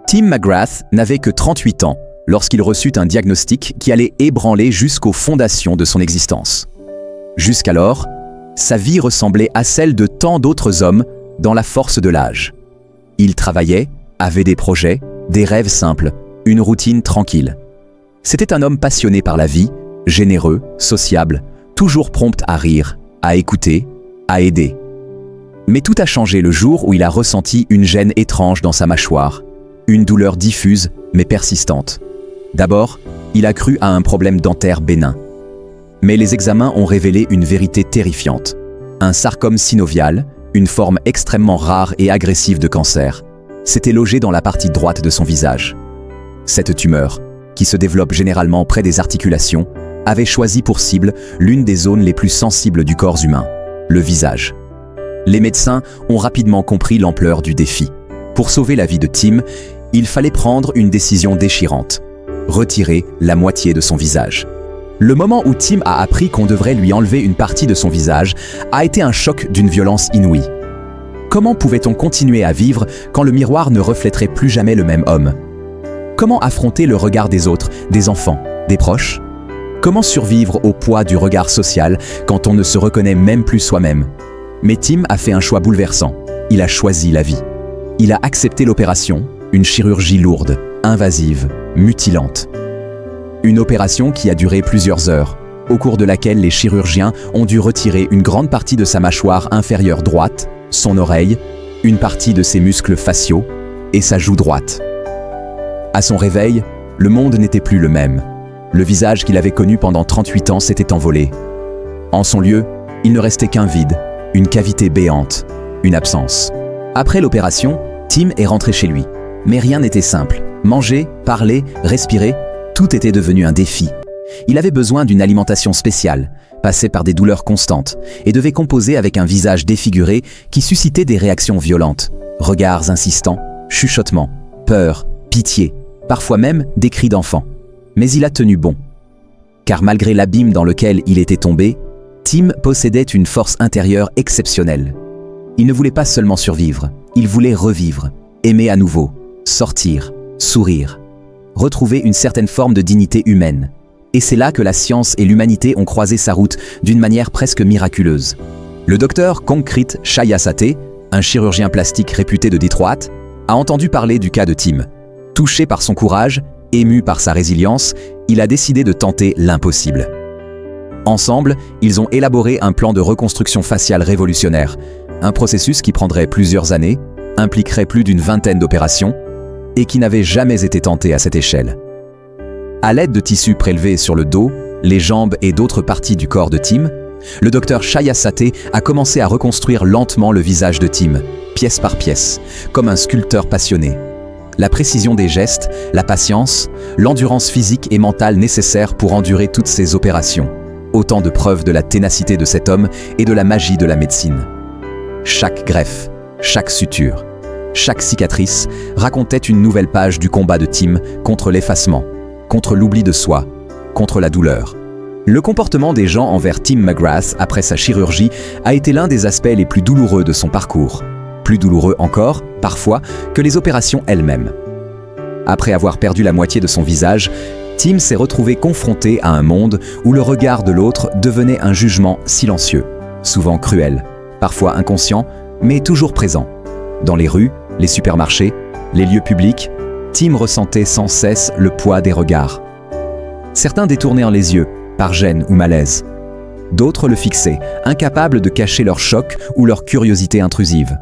Tim McGrath n'avait que 38 ans lorsqu'il reçut un diagnostic qui allait ébranler jusqu'aux fondations de son existence. Jusqu'alors, sa vie ressemblait à celle de tant d'autres hommes dans la force de l'âge. Il travaillait, avait des projets, des rêves simples, une routine tranquille. C'était un homme passionné par la vie, généreux, sociable, toujours prompt à rire, à écouter, à aider. Mais tout a changé le jour où il a ressenti une gêne étrange dans sa mâchoire, une douleur diffuse mais persistante. D'abord, il a cru à un problème dentaire bénin. Mais les examens ont révélé une vérité terrifiante. Un sarcome synovial, une forme extrêmement rare et agressive de cancer, s'était logé dans la partie droite de son visage. Cette tumeur, qui se développe généralement près des articulations, avait choisi pour cible l'une des zones les plus sensibles du corps humain, le visage. Les médecins ont rapidement compris l'ampleur du défi. Pour sauver la vie de Tim, il fallait prendre une décision déchirante: retirer la moitié de son visage. Le moment où Tim a appris qu'on devrait lui enlever une partie de son visage a été un choc d'une violence inouïe. Comment pouvait-on continuer à vivre quand le miroir ne reflèterait plus jamais le même homme? Comment affronter le regard des autres, des enfants, des proches? Comment survivre au poids du regard social quand on ne se reconnaît même plus soi-même? Mais Tim a fait un choix bouleversant. Il a choisi la vie. Il a accepté l'opération, une chirurgie lourde, invasive, mutilante. Une opération qui a duré plusieurs heures, au cours de laquelle les chirurgiens ont dû retirer une grande partie de sa mâchoire inférieure droite, son oreille, une partie de ses muscles faciaux et sa joue droite. À son réveil, le monde n'était plus le même. Le visage qu'il avait connu pendant 38 ans s'était envolé. En son lieu, il ne restait qu'un vide, une cavité béante, une absence. Après l'opération, Tim est rentré chez lui. Mais rien n'était simple. Manger, parler, respirer, tout était devenu un défi. Il avait besoin d'une alimentation spéciale, passait par des douleurs constantes, et devait composer avec un visage défiguré qui suscitait des réactions violentes. Regards insistants, chuchotements, peur, pitié, parfois même des cris d'enfants. Mais il a tenu bon. Car malgré l'abîme dans lequel il était tombé, Tim possédait une force intérieure exceptionnelle. Il ne voulait pas seulement survivre, il voulait revivre, aimer à nouveau, sortir, sourire, retrouver une certaine forme de dignité humaine. Et c'est là que la science et l'humanité ont croisé sa route d'une manière presque miraculeuse. Le docteur Konkrit Chayasate, un chirurgien plastique réputé de Détroit, a entendu parler du cas de Tim. Touché par son courage, ému par sa résilience, il a décidé de tenter l'impossible. Ensemble, ils ont élaboré un plan de reconstruction faciale révolutionnaire, un processus qui prendrait plusieurs années, impliquerait plus d'une vingtaine d'opérations et qui n'avait jamais été tenté à cette échelle. À l'aide de tissus prélevés sur le dos, les jambes et d'autres parties du corps de Tim, le docteur Chayasate a commencé à reconstruire lentement le visage de Tim, pièce par pièce, comme un sculpteur passionné. La précision des gestes, la patience, l'endurance physique et mentale nécessaires pour endurer toutes ces opérations. Autant de preuves de la ténacité de cet homme et de la magie de la médecine. Chaque greffe, chaque suture, chaque cicatrice racontait une nouvelle page du combat de Tim contre l'effacement, contre l'oubli de soi, contre la douleur. Le comportement des gens envers Tim McGrath après sa chirurgie a été l'un des aspects les plus douloureux de son parcours. Plus douloureux encore, parfois, que les opérations elles-mêmes. Après avoir perdu la moitié de son visage, Tim s'est retrouvé confronté à un monde où le regard de l'autre devenait un jugement silencieux, souvent cruel, parfois inconscient, mais toujours présent. Dans les rues, les supermarchés, les lieux publics, Tim ressentait sans cesse le poids des regards. Certains détournaient les yeux, par gêne ou malaise. D'autres le fixaient, incapables de cacher leur choc ou leur curiosité intrusive.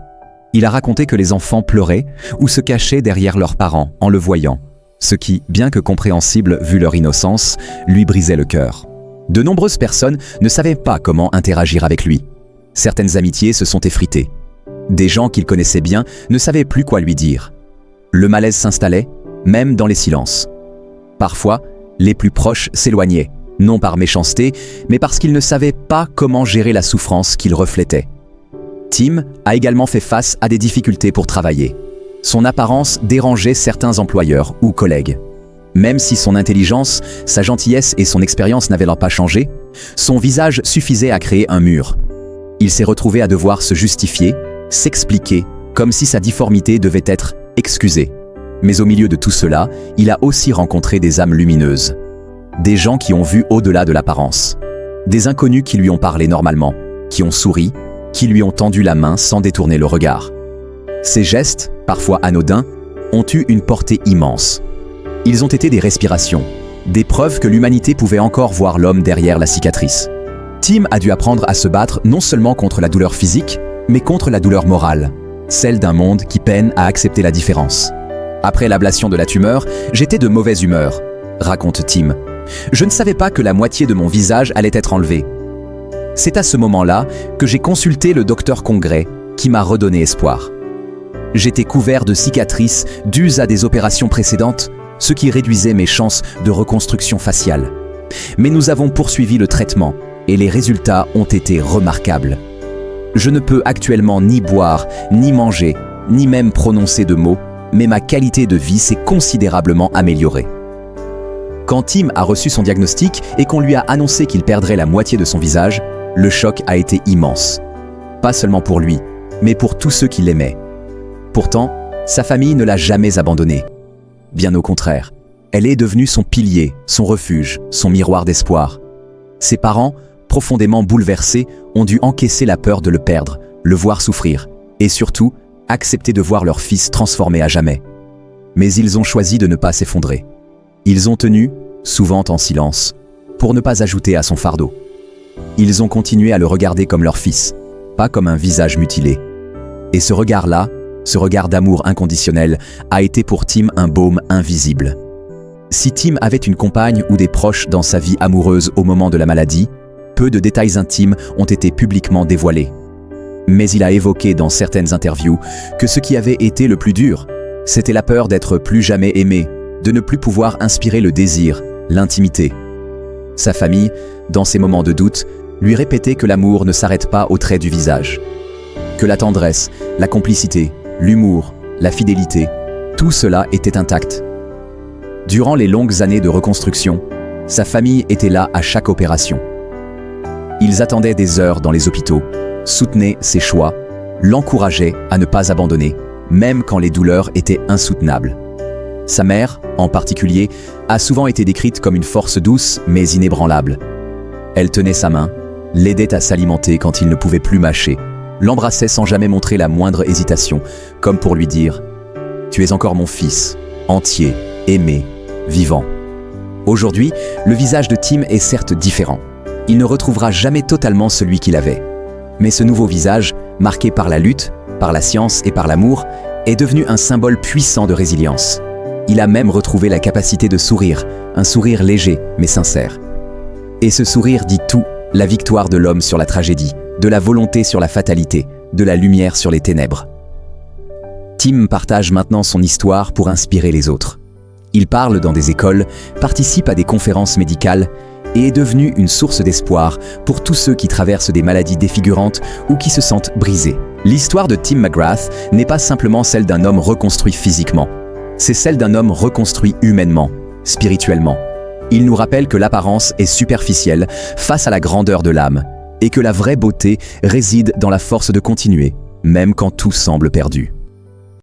Il a raconté que les enfants pleuraient ou se cachaient derrière leurs parents en le voyant, ce qui, bien que compréhensible vu leur innocence, lui brisait le cœur. De nombreuses personnes ne savaient pas comment interagir avec lui. Certaines amitiés se sont effritées. Des gens qu'il connaissait bien ne savaient plus quoi lui dire. Le malaise s'installait, même dans les silences. Parfois, les plus proches s'éloignaient, non par méchanceté, mais parce qu'ils ne savaient pas comment gérer la souffrance qu'il reflétait. Tim a également fait face à des difficultés pour travailler. Son apparence dérangeait certains employeurs ou collègues. Même si son intelligence, sa gentillesse et son expérience n'avaient pas changé, son visage suffisait à créer un mur. Il s'est retrouvé à devoir se justifier, s'expliquer, comme si sa difformité devait être excusée. Mais au milieu de tout cela, il a aussi rencontré des âmes lumineuses. Des gens qui ont vu au-delà de l'apparence. Des inconnus qui lui ont parlé normalement, qui ont souri, qui lui ont tendu la main sans détourner le regard. Ces gestes, parfois anodins, ont eu une portée immense. Ils ont été des respirations, des preuves que l'humanité pouvait encore voir l'homme derrière la cicatrice. Tim a dû apprendre à se battre non seulement contre la douleur physique, mais contre la douleur morale, celle d'un monde qui peine à accepter la différence. Après l'ablation de la tumeur, j'étais de mauvaise humeur, raconte Tim. Je ne savais pas que la moitié de mon visage allait être enlevée. C'est à ce moment-là que j'ai consulté le docteur Congrès, qui m'a redonné espoir. J'étais couvert de cicatrices dues à des opérations précédentes, ce qui réduisait mes chances de reconstruction faciale. Mais nous avons poursuivi le traitement et les résultats ont été remarquables. Je ne peux actuellement ni boire, ni manger, ni même prononcer de mots, mais ma qualité de vie s'est considérablement améliorée. Quand Tim a reçu son diagnostic et qu'on lui a annoncé qu'il perdrait la moitié de son visage, le choc a été immense. Pas seulement pour lui, mais pour tous ceux qui l'aimaient. Pourtant, sa famille ne l'a jamais abandonné. Bien au contraire, elle est devenue son pilier, son refuge, son miroir d'espoir. Ses parents, profondément bouleversés, ont dû encaisser la peur de le perdre, le voir souffrir, et surtout, accepter de voir leur fils transformé à jamais. Mais ils ont choisi de ne pas s'effondrer. Ils ont tenu, souvent en silence, pour ne pas ajouter à son fardeau. Ils ont continué à le regarder comme leur fils, pas comme un visage mutilé. Et ce regard-là, ce regard d'amour inconditionnel, a été pour Tim un baume invisible. Si Tim avait une compagne ou des proches dans sa vie amoureuse au moment de la maladie, peu de détails intimes ont été publiquement dévoilés. Mais il a évoqué dans certaines interviews que ce qui avait été le plus dur, c'était la peur d'être plus jamais aimé, de ne plus pouvoir inspirer le désir, l'intimité. Sa famille, dans ces moments de doute, lui répétait que l'amour ne s'arrête pas au trait du visage. Que la tendresse, la complicité, l'humour, la fidélité, tout cela était intact. Durant les longues années de reconstruction, sa famille était là à chaque opération. Ils attendaient des heures dans les hôpitaux, soutenaient ses choix, l'encourageaient à ne pas abandonner, même quand les douleurs étaient insoutenables. Sa mère, en particulier, a souvent été décrite comme une force douce mais inébranlable. Elle tenait sa main, l'aidait à s'alimenter quand il ne pouvait plus mâcher, l'embrassait sans jamais montrer la moindre hésitation, comme pour lui dire « Tu es encore mon fils, entier, aimé, vivant ». Aujourd'hui, le visage de Tim est certes différent. Il ne retrouvera jamais totalement celui qu'il avait. Mais ce nouveau visage, marqué par la lutte, par la science et par l'amour, est devenu un symbole puissant de résilience. Il a même retrouvé la capacité de sourire, un sourire léger mais sincère. Et ce sourire dit tout, la victoire de l'homme sur la tragédie, de la volonté sur la fatalité, de la lumière sur les ténèbres. Tim partage maintenant son histoire pour inspirer les autres. Il parle dans des écoles, participe à des conférences médicales et est devenu une source d'espoir pour tous ceux qui traversent des maladies défigurantes ou qui se sentent brisés. L'histoire de Tim McGrath n'est pas simplement celle d'un homme reconstruit physiquement. C'est celle d'un homme reconstruit humainement, spirituellement. Il nous rappelle que l'apparence est superficielle face à la grandeur de l'âme et que la vraie beauté réside dans la force de continuer, même quand tout semble perdu.